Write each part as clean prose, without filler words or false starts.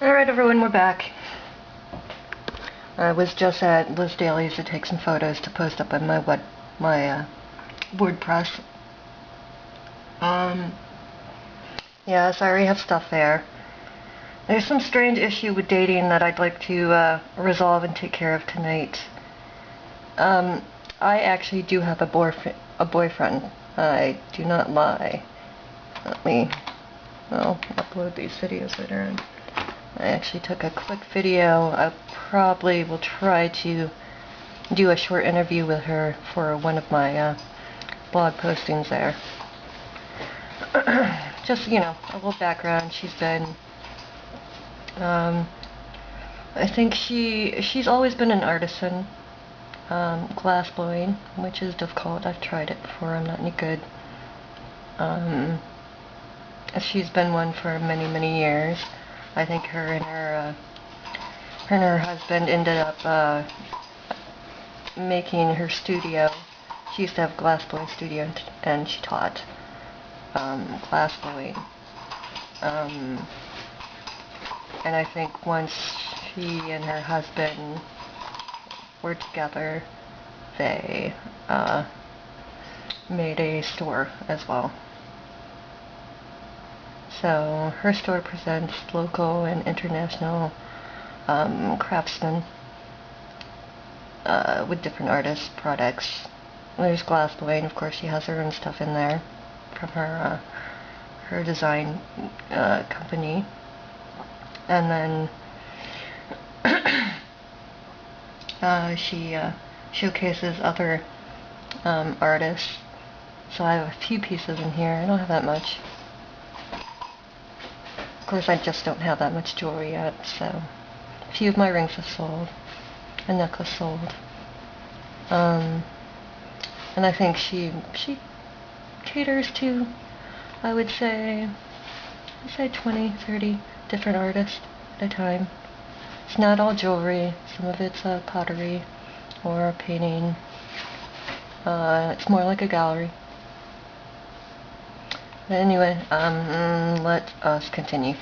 Alright everyone, we're back. I was just at Liz Daly's to take some photos to post up on my WordPress. Yeah, so I already have stuff there. There's some strange issue with dating that I'd like to resolve and take care of tonight. I actually do have a boyfriend. I do not lie. I'll upload these videos later on. I actually took a quick video. I probably will try to do a short interview with her for one of my blog postings there. Just, a little background. She's been, I think she's always been an artisan. Glass blowing, which is difficult. I've tried it before. I'm not any good. She's been one for many, many years. I think her and her husband ended up making her studio. She used to have a glass blowing studio, and she taught glass blowing. And I think once she and her husband were together, they made a store as well. So her store presents local and international craftsmen with different artists' products. There's glass blowing, of course. She has her own stuff in there from her design company, and then she showcases other artists. So I have a few pieces in here. I don't have that much. Of course, I just don't have that much jewelry yet, so a few of my rings have sold, a necklace sold, and I think she caters to, I would say 20, 30 different artists at a time. It's not all jewelry. Some of it's pottery or painting. It's more like a gallery. But anyway, let us continue.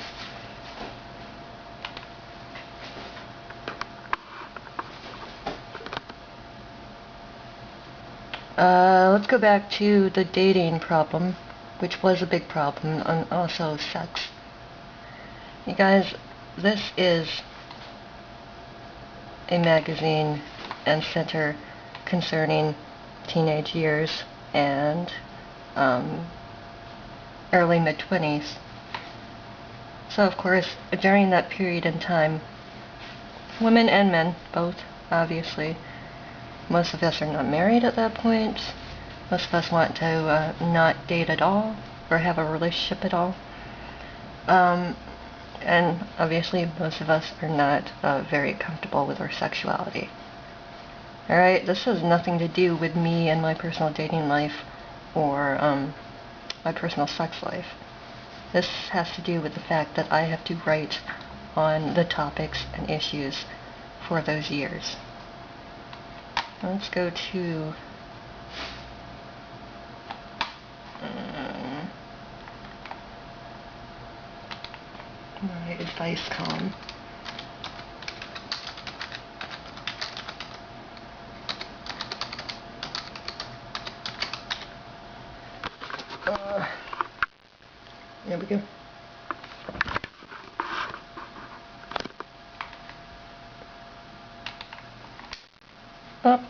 Let's go back to the dating problem, which was a big problem, and also sex. You guys, this is a magazine and center concerning teenage years and early mid-20s. So of course, during that period in time, women and men, both, obviously, most of us are not married at that point. Most of us want to not date at all or have a relationship at all. And obviously most of us are not very comfortable with our sexuality. Alright, this has nothing to do with me and my personal dating life or my personal sex life. This has to do with the fact that I have to write on the topics and issues for those years. Let's go to my advice column. There we go. Oh.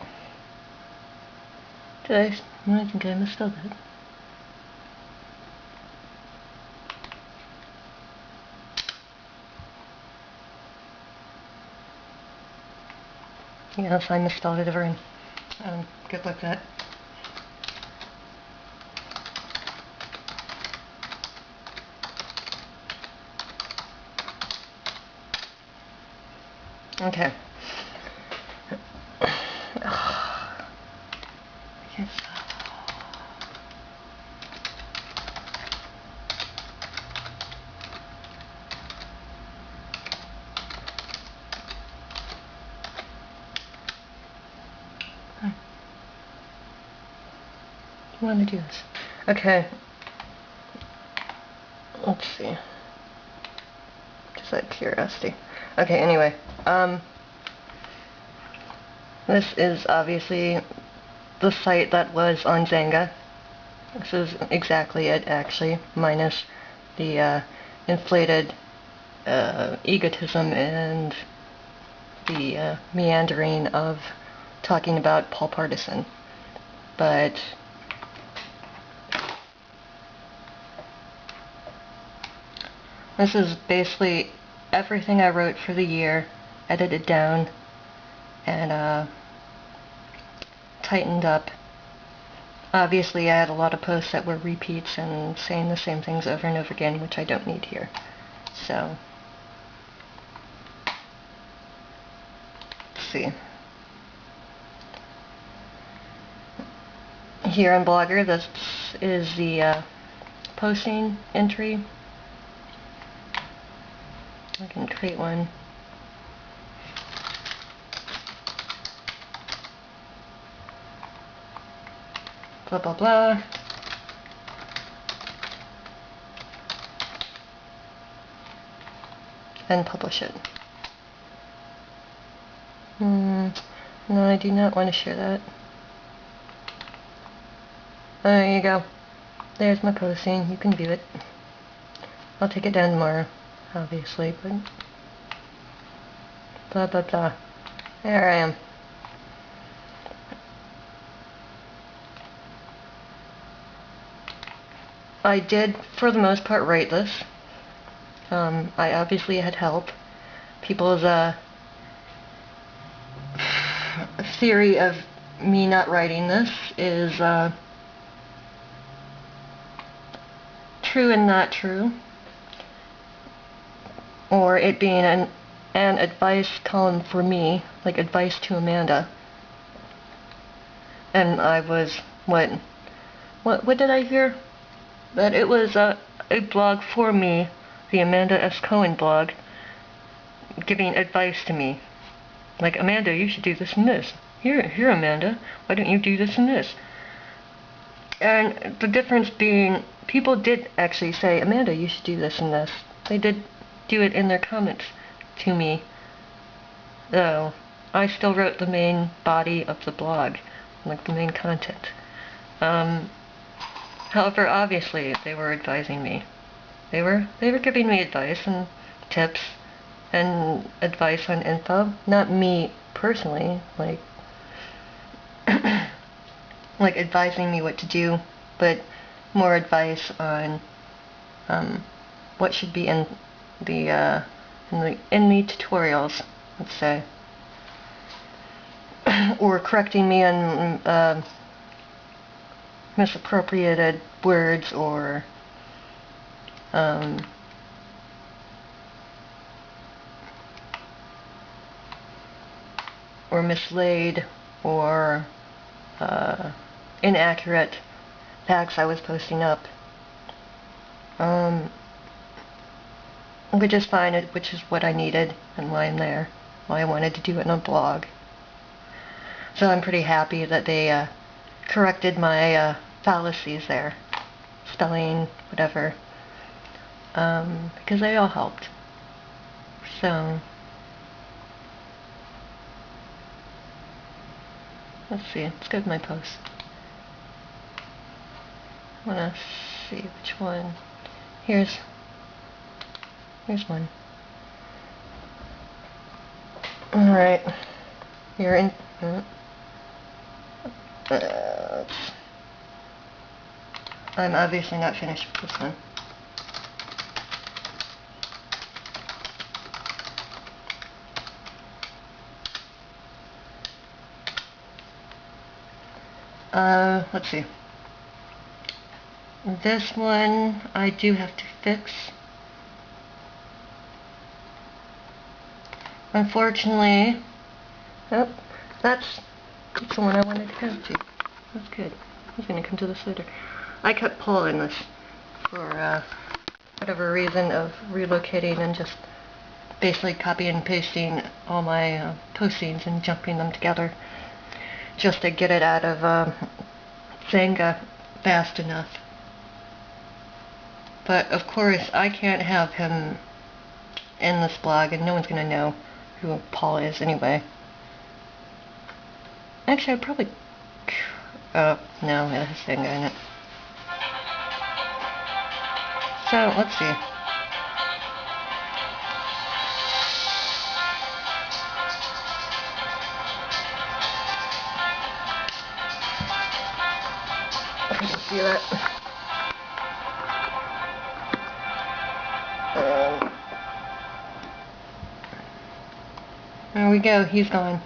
I think I misspelled it. Yes, I misspelled it again. Good luck with that. Okay. Yes. I want to do this. Okay. Let's see. Just out of curiosity. Okay, anyway. This is obviously the site that was on Xanga. This is exactly it, actually, minus the inflated egotism and the meandering of talking about Paul Partisan. But this is basically everything I wrote for the year, edited down, and tightened up. Obviously, I had a lot of posts that were repeats and saying the same things over and over again, which I don't need here. So, let's see. Here on Blogger, this is the posting entry. I can create one. Blah blah blah. And publish it. No, I do not want to share that. There you go. There's my posting. You can view it. I'll take it down tomorrow, obviously, but blah blah blah. There I am. I did, for the most part, write this. I obviously had help. People's theory of me not writing this is true and not true, or it being an advice column for me, like advice to Amanda. And I was, what did I hear? That it was a blog for me, the Amanda S. Cohen blog, giving advice to me. Like, Amanda, you should do this and this. Here, Amanda, why don't you do this and this? And the difference being, people did actually say, Amanda, you should do this and this. They did do it in their comments to me. Though, I still wrote the main body of the blog, like the main content. However, obviously, they were advising me. They were giving me advice and tips and advice on info. Not me personally, like like advising me what to do, but more advice on what should be in the tutorials, let's say, or correcting me on misappropriated words or mislaid or inaccurate facts I was posting up, which is fine, which is what I needed and why I'm there, why I wanted to do it on a blog. So I'm pretty happy that they corrected my fallacies there, spelling, whatever, because they all helped. So, let's see, let's go to my post. I want to see which one. Here's one. Alright, you're in. I'm obviously not finished with this one. Let's see. This one I do have to fix. Unfortunately, oh, that's the one I wanted to come to. That's good. I was going to come to this later. I kept Paul in this for whatever reason of relocating and just basically copying and pasting all my postings and jumping them together just to get it out of Xanga fast enough. But of course I can't have him in this blog, and no one's gonna know who Paul is anyway. Actually, I'd probably... no, it has Zenga in it. So, let's see. If you can see that. There we go, he's gone.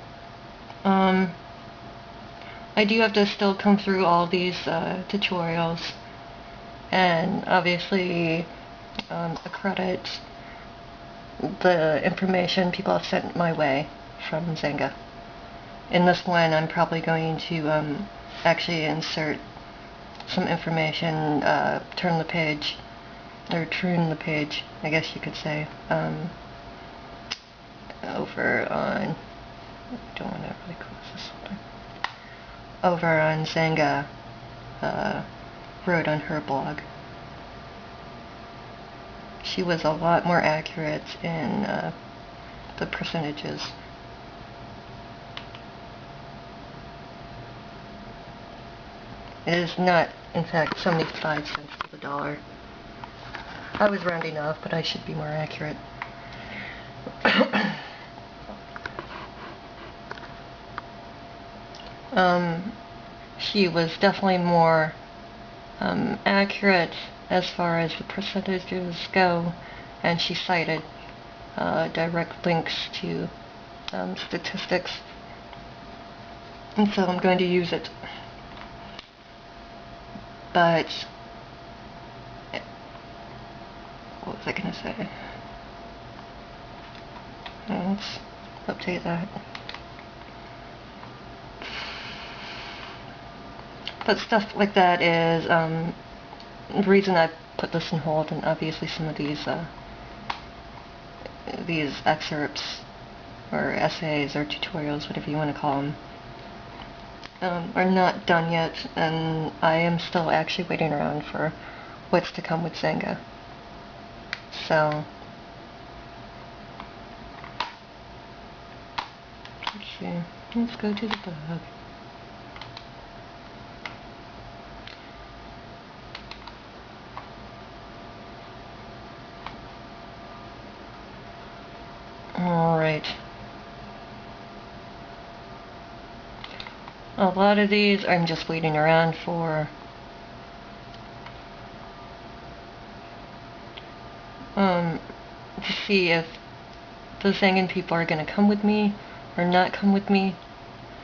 I do have to still come through all these tutorials, and obviously accredit the information people have sent my way from Zenga. In this one, I'm probably going to actually insert some information, turn the page, or tune the page, I guess you could say, over on, I don't want to really close this open, over on Zenga wrote on her blog. She was a lot more accurate in the percentages. It is not, in fact, 75 cents to the dollar. I was rounding off, but I should be more accurate. She was definitely more accurate as far as the percentages go, and she cited direct links to statistics, and so I'm going to use it. But what was I going to say? Let's update that. But stuff like that is the reason I put this on hold, and obviously some of these excerpts or essays or tutorials, whatever you want to call them, are not done yet, and I am still actually waiting around for what's to come with Zenga. So, let's see. Let's go to the blog. Alright. A lot of these I'm just waiting around for to see if the Zengan people are going to come with me or not come with me,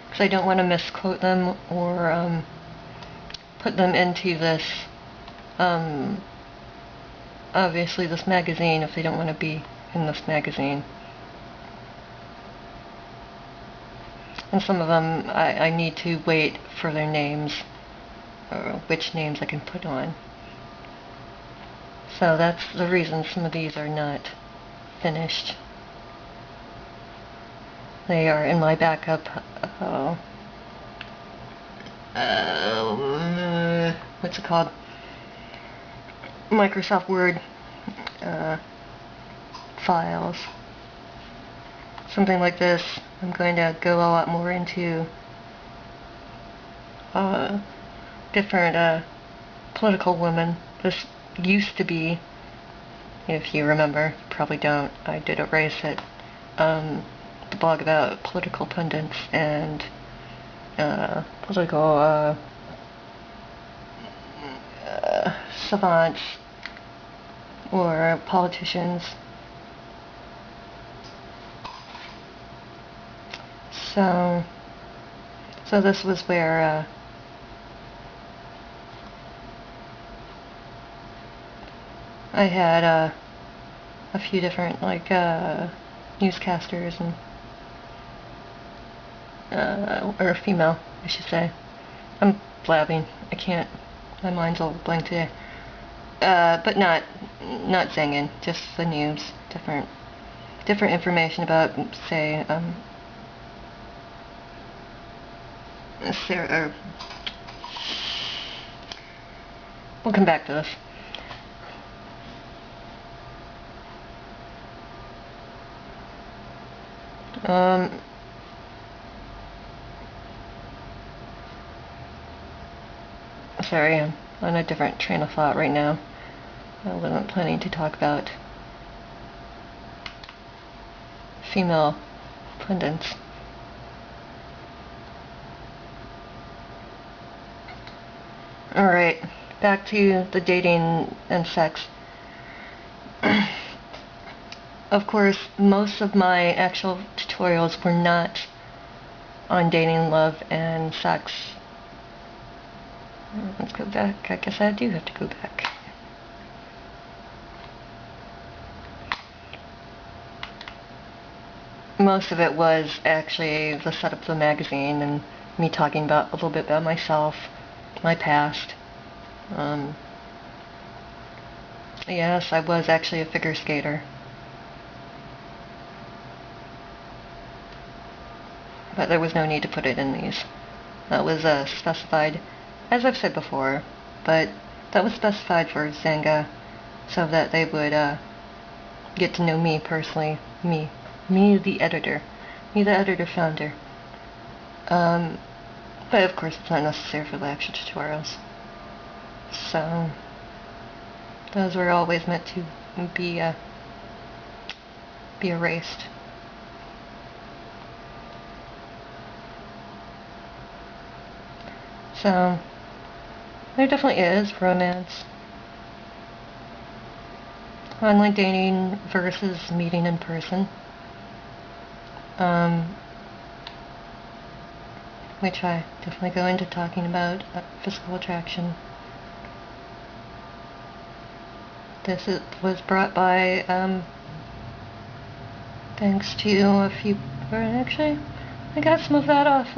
because I don't want to misquote them or put them into this obviously this magazine if they don't want to be in this magazine. And some of them I need to wait for their names, or which names I can put on. So that's the reason some of these are not finished. They are in my backup, what's it called? Microsoft Word files. Something like this. I'm going to go a lot more into different political women. This used to be, if you remember, you probably don't, I did erase it, the blog about political pundits and political savants or politicians. So this was where I had a few different newscasters and or female, I should say. I'm blabbing. I can't. My mind's all blank today. But not Zengan. Just the news. Different information about, say, Sarah. We'll come back to this. Sorry, I'm on a different train of thought right now. I wasn't planning to talk about female pundits. Alright, back to the dating and sex. Of course, most of my actual tutorials were not on dating, love, and sex. Let's go back. I guess I do have to go back. Most of it was actually the setup of the magazine and me talking about a little bit about myself, my past. Yes, I was actually a figure skater. But there was no need to put it in these. That was specified, as I've said before, but that was specified for Xanga so that they would get to know me personally. Me the editor. Me the editor-founder. But of course it's not necessary for the actual tutorials. So, those were always meant to be erased. So, there definitely is romance. Online dating versus meeting in person. Which I definitely go into talking about physical attraction. This was brought by, thanks to a few, actually, I got some of that off,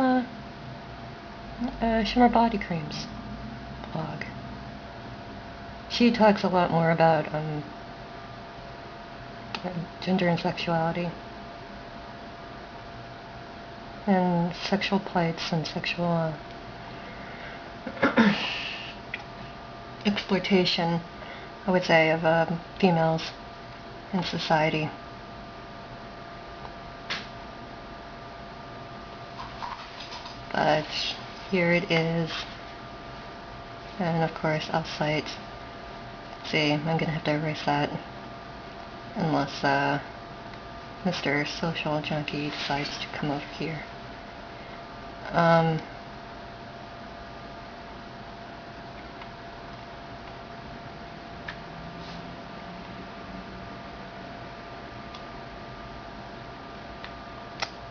Shimmer Body Creams blog. She talks a lot more about, gender and sexuality. And sexual plights and sexual, exploitation, I would say, of females in society. But here it is. And of course, I'll cite. See, I'm gonna have to erase that. Unless Mr. Social Junkie decides to come over here.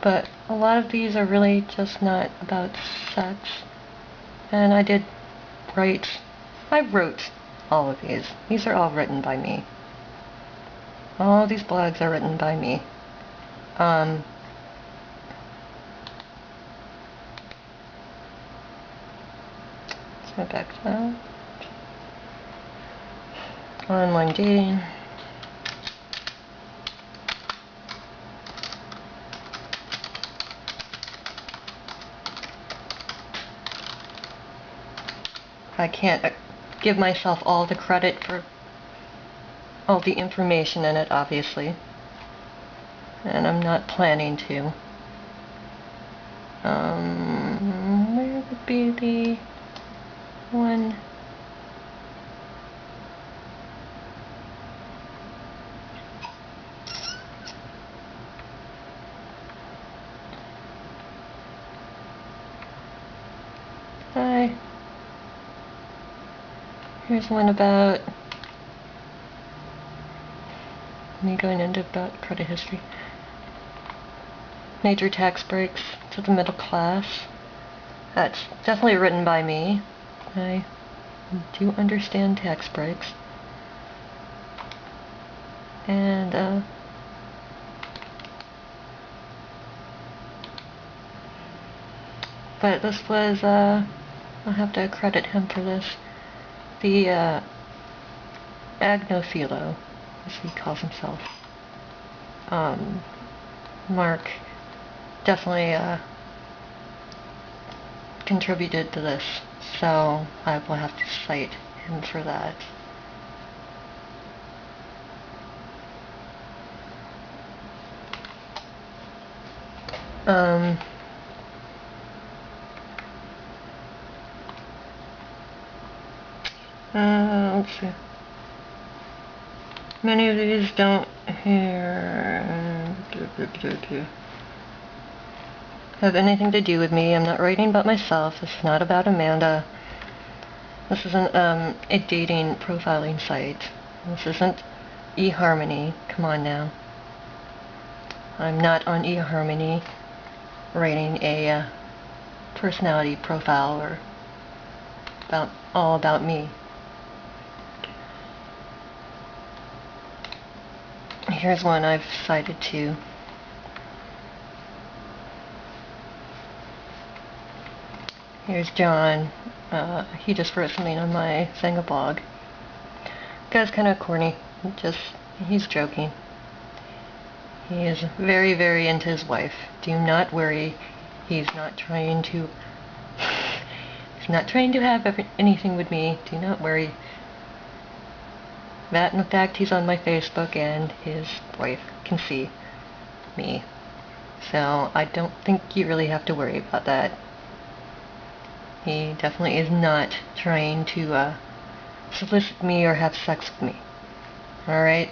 But a lot of these are really just not about sex. And I wrote all of these. These are all written by me. All these blogs are written by me. Let's go back to that. Online dating. I can't give myself all the credit for all the information in it, obviously. And I'm not planning to. Where would be the one? Hi. Here's one about me going into about credit history. Major tax breaks to the middle class. That's definitely written by me. I do understand tax breaks. And but this was I'll have to credit him for this. The Agnophilo, as he calls himself. Mark definitely contributed to this, so I will have to cite him for that. Um, let's see. Many of these don't have anything to do with me. I'm not writing about myself. This is not about Amanda. This isn't a dating profiling site. This isn't eHarmony. Come on now. I'm not on eHarmony writing a personality profile or all about me. Here's one I've cited too. Here's John. He just wrote something on my Xanga blog. Guy's kind of corny. He's joking. He is very, very into his wife. Do not worry. He's not trying to have anything with me. Do not worry. That, in fact, he's on my Facebook, and his wife can see me. So I don't think you really have to worry about that. He definitely is not trying to solicit me or have sex with me. Alright?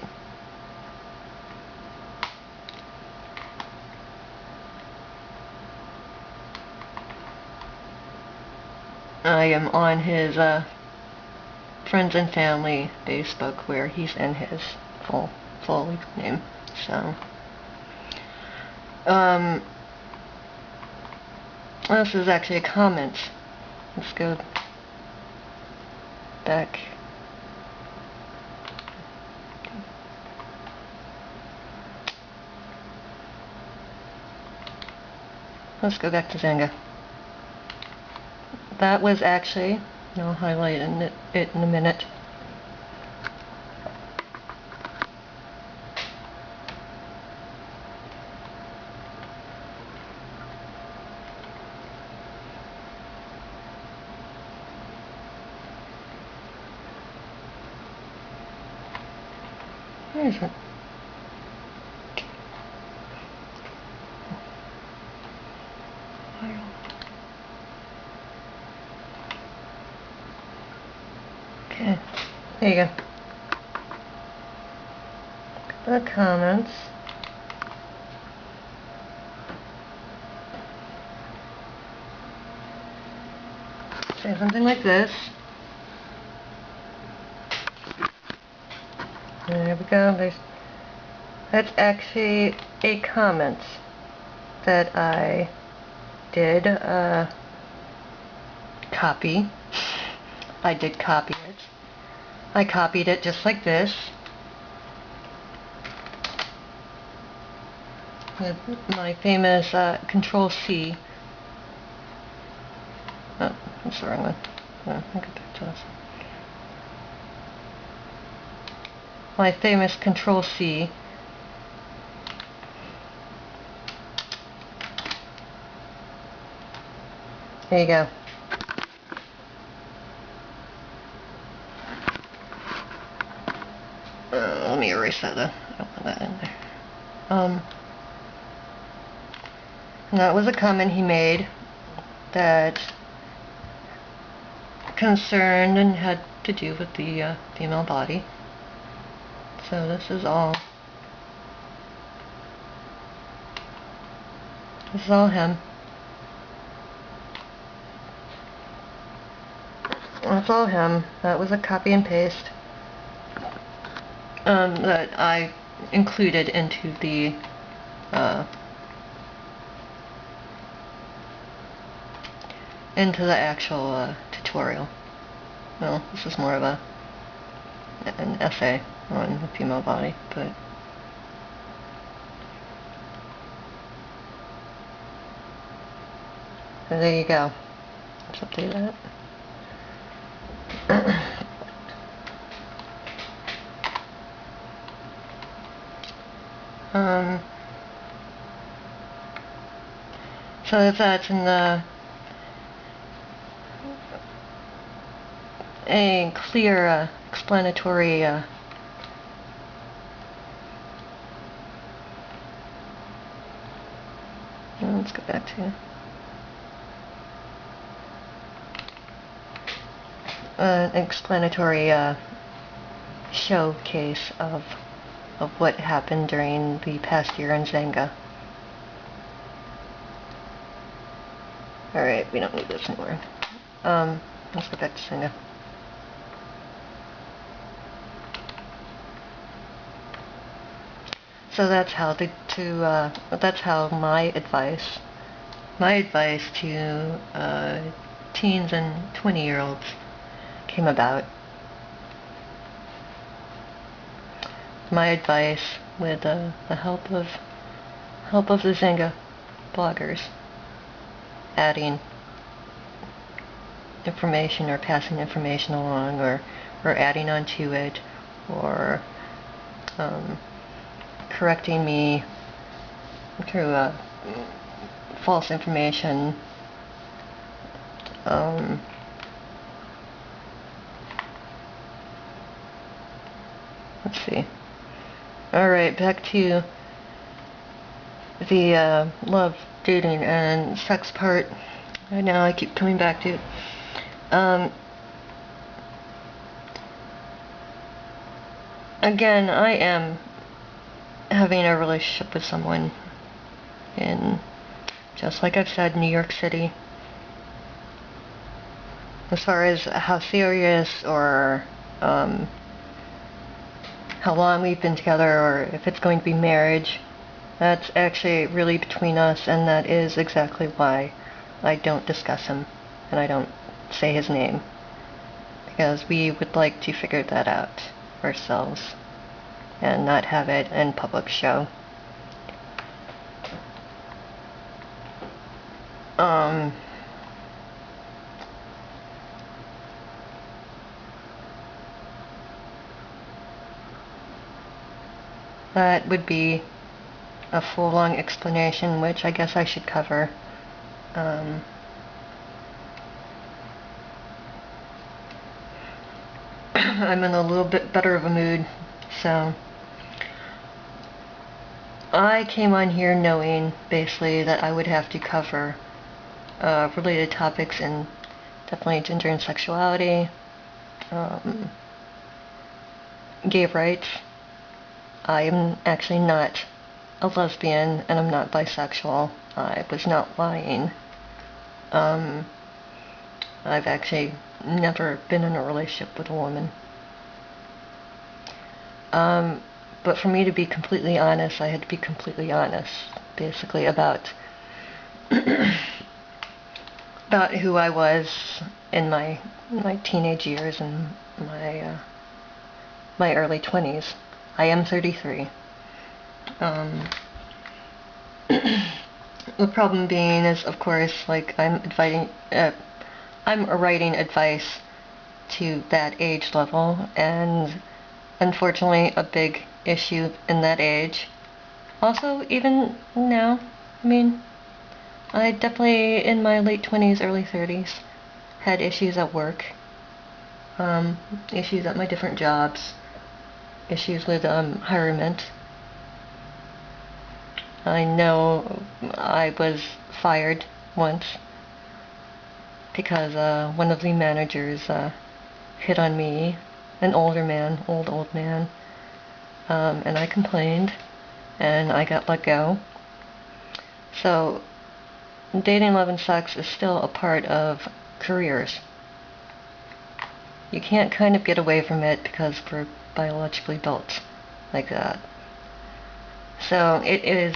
I am on his friends and family Facebook, where he's in his full name. So this is actually a comment. Let's go back. Let's go back to Xanga. That was actually, I'll highlight it in a minute. Where is it? Okay, there you go. The comments. Say something like this. There we go. That's actually a comment that I did copy. I did copy it. I copied it just like this. With my famous Control-C. Oh, that's the wrong one. Oh, I'll get back to this. My famous Control-C. There you go. Let me erase that though. I don't want that in there. And that was a comment he made that concerned and had to do with the female body. So this is all him. That's all him. That was a copy and paste that I included into the actual tutorial. Well, this is more of an essay on the female body, but so there you go. Let's update that. So that's in a clear, explanatory Now let's go back to an explanatory showcase of what happened during the past year in Zanga. Alright, we don't need this anymore. Let's go back to Zanga. So that's how that's how my advice to teens and 20-year-olds came about. My advice with the help of the Zanga bloggers, adding information or passing information along, or adding onto it, or correcting me through false information. Let's see. Alright, back to the love, dating, and sex part. I know I keep coming back to it. Again, I am having a relationship with someone in, just like I've said, New York City. As far as how serious or how long we've been together, or if it's going to be marriage, that's actually really between us, and that is exactly why I don't discuss him and I don't say his name, because we would like to figure that out ourselves and not have it in public show. That would be a full-long explanation, which I guess I should cover. I'm in a little bit better of a mood, so I came on here knowing basically that I would have to cover related topics, and definitely gender and sexuality, gay rights. I am actually not a lesbian, and I'm not bisexual. I was not lying. I've actually never been in a relationship with a woman. But for me to be completely honest, I had to be completely honest, basically, about about who I was in my teenage years and my early 20s. I am 33. The problem being is, of course, like I'm writing advice to that age level, and unfortunately a big issue in that age. Also, even now, I mean, I definitely, in my late 20s, early 30s, had issues at work, issues at my different jobs, issues with hirement. I know I was fired once because one of the managers hit on me, an older man, old man, and I complained, and I got let go. So dating, love, and sex is still a part of careers. You can't kind of get away from it because we're biologically built like that. So it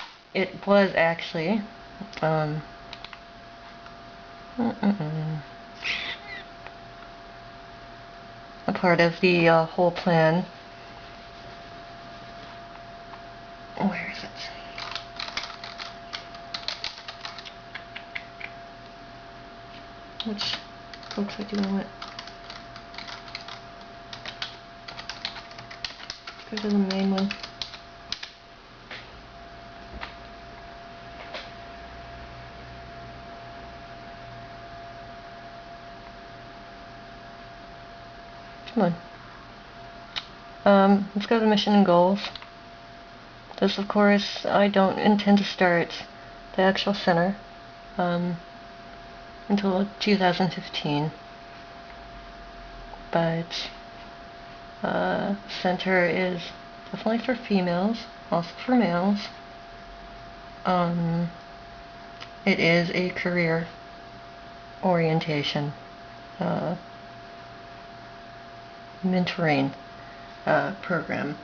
was actually a part of the whole plan. Where is it? Which books I do want? Go to the main one. Come on. Let's go to the mission and goals. This, of course, I don't intend to start the actual center, until 2015. But center is definitely for females, also for males. It is a career orientation mentoring program.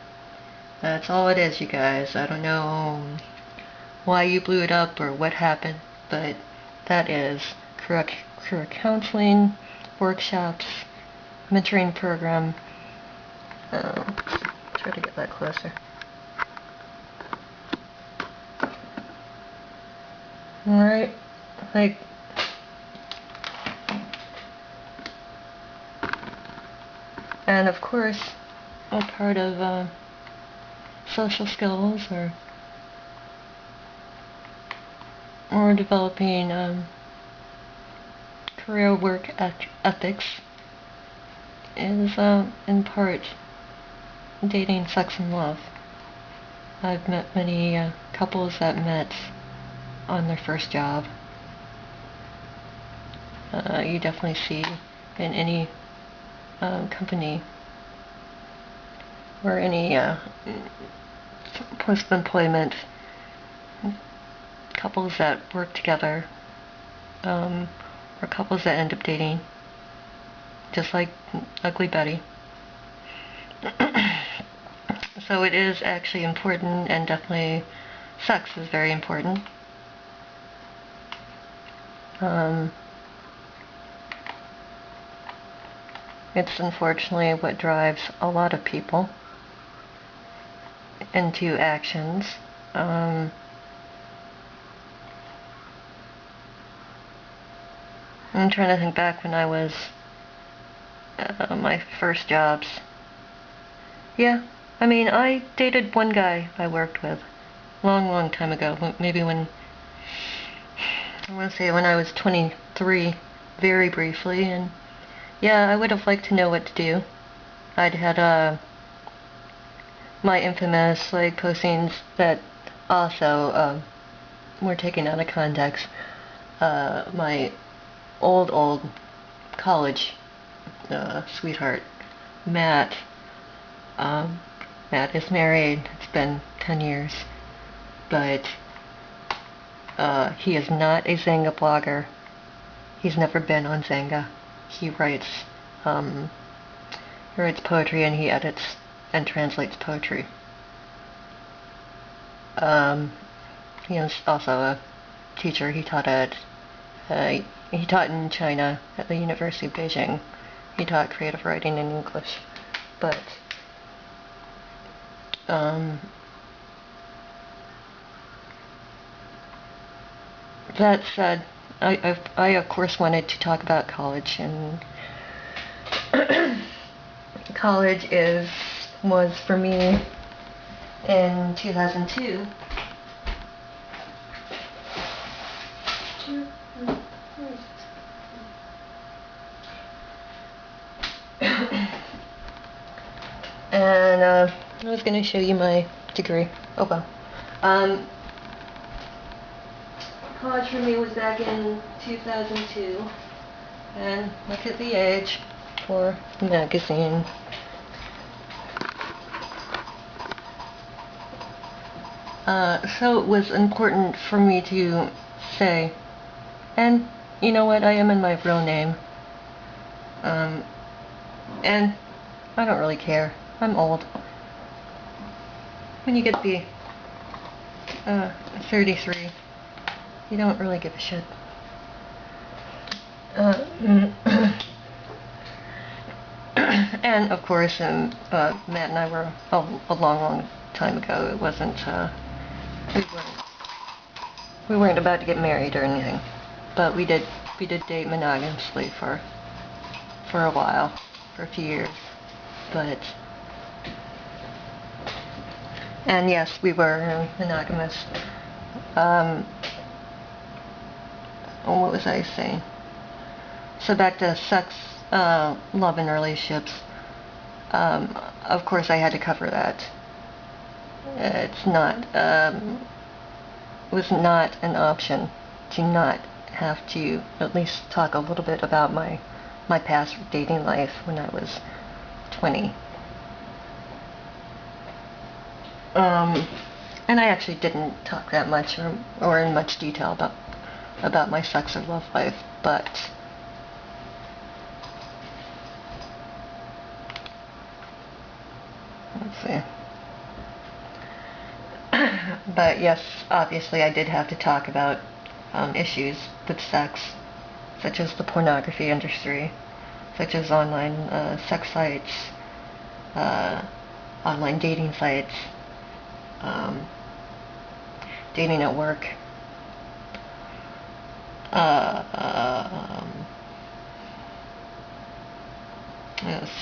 That's all it is, you guys. I don't know why you blew it up or what happened, but that is career counseling, workshops, mentoring program. Try to get that closer. Alright, like, and of course, a part of social skills or developing career work ethics is in part dating, sex, and love. I've met many couples that met on their first job. You definitely see in any company or any post-employment couples that work together, or couples that end up dating, just like Ugly Betty. So it is actually important, and definitely sex is very important. It's unfortunately what drives a lot of people into actions. I'm trying to think back when I was my first jobs. Yeah, I mean, I dated one guy I worked with long time ago, maybe when, I want to say when I was 23, very briefly, and yeah, I would have liked to know what to do. I'd had my infamous like postings that also were taken out of context. My old college sweetheart, Matt. Matt is married. It's been 10 years, but he is not a Xanga blogger. He's never been on Xanga. He writes poetry, and he edits and translates poetry. He is also a teacher. He taught in China at the University of Beijing. He taught creative writing in English. But that said, I of course wanted to talk about college, and college was for me in 2002. And I was going to show you my degree. Oh well. College for me was back in 2002, and look at the age for the magazine. So it was important for me to say, and you know what, I am in my real name, and I don't really care. I'm old. When you get to be 33, you don't really give a shit. And of course, Matt and I were a long time ago. It wasn't. We weren't about to get married or anything, but we did date monogamously for a while, for a few years, but. And yes, we were monogamous. What was I saying? So back to sex, love, and relationships. Of course, I had to cover that. It's not. was not an option to not have to at least talk a little bit about my past dating life when I was 20. And I actually didn't talk that much or in much detail about my sex or love life, but let's see. But yes, obviously I did have to talk about issues with sex, such as the pornography industry, such as online sex sites, online dating sites, dating at work,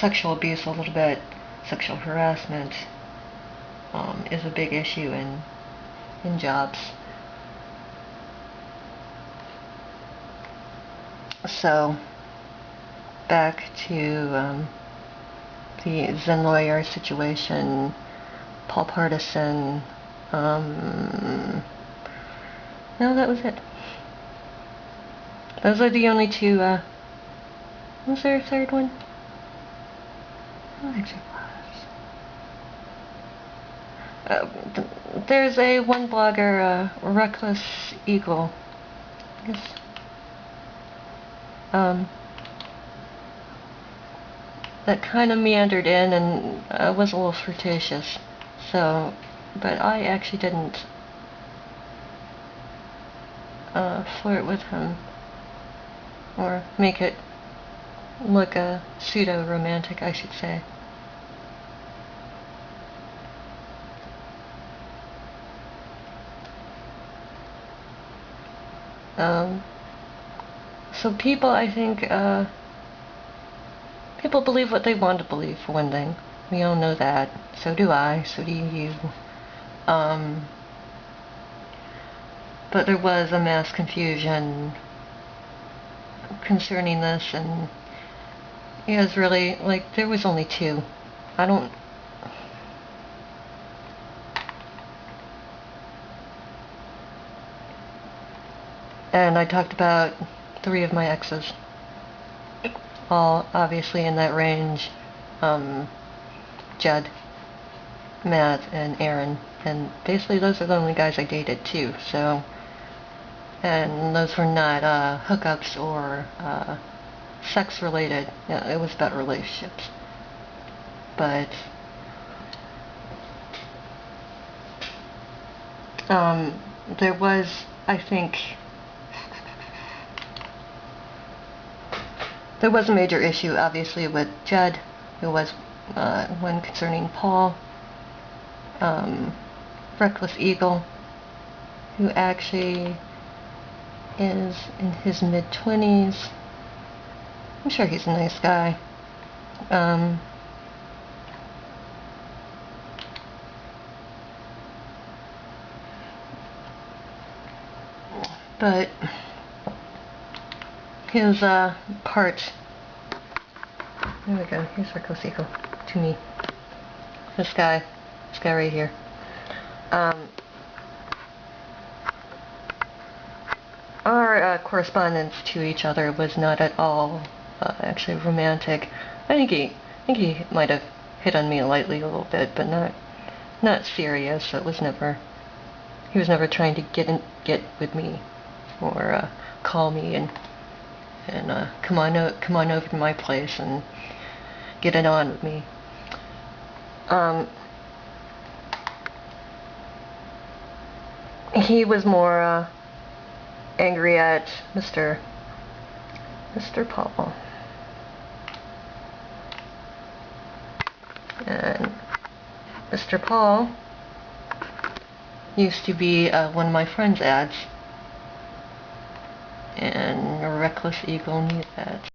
sexual abuse a little bit, sexual harassment is a big issue in jobs. So, back to the Zen lawyer situation, Paul Partisan. No, that was it. Those are the only two. Was there a third one? I don't think there was. There's one blogger, Reckless Eagle. I guess. That kind of meandered in and was a little flirtatious. So, but I actually didn't flirt with him or make it look pseudo-romantic, I should say. So people, I think, people believe what they want to believe, for one thing. We all know that. So do I, so do you. But there was a mass confusion concerning this, and it was really, like, there was only two. And I talked about 3 of my exes, all obviously in that range. Judd, Matt, and Aaron, and basically those are the only guys I dated too. So, and those were not hookups or sex related. Yeah, it was about relationships. But there was, I think, there was a major issue, obviously, with Judd. There was one concerning Paul, Reckless Eagle, who actually is in his mid-20s. I'm sure he's a nice guy. But his part, there we go, here's Reckless Eagle to me. This guy right here. Our correspondence to each other was not at all actually romantic. I think he might have hit on me lightly a little bit, but not serious. It was never. He was never trying to get with me or call me and come on over to my place and get it on with me. He was more angry at Mr. Paul. And Mr. Paul used to be one of my friend's ads, and Reckless Eagle knew that.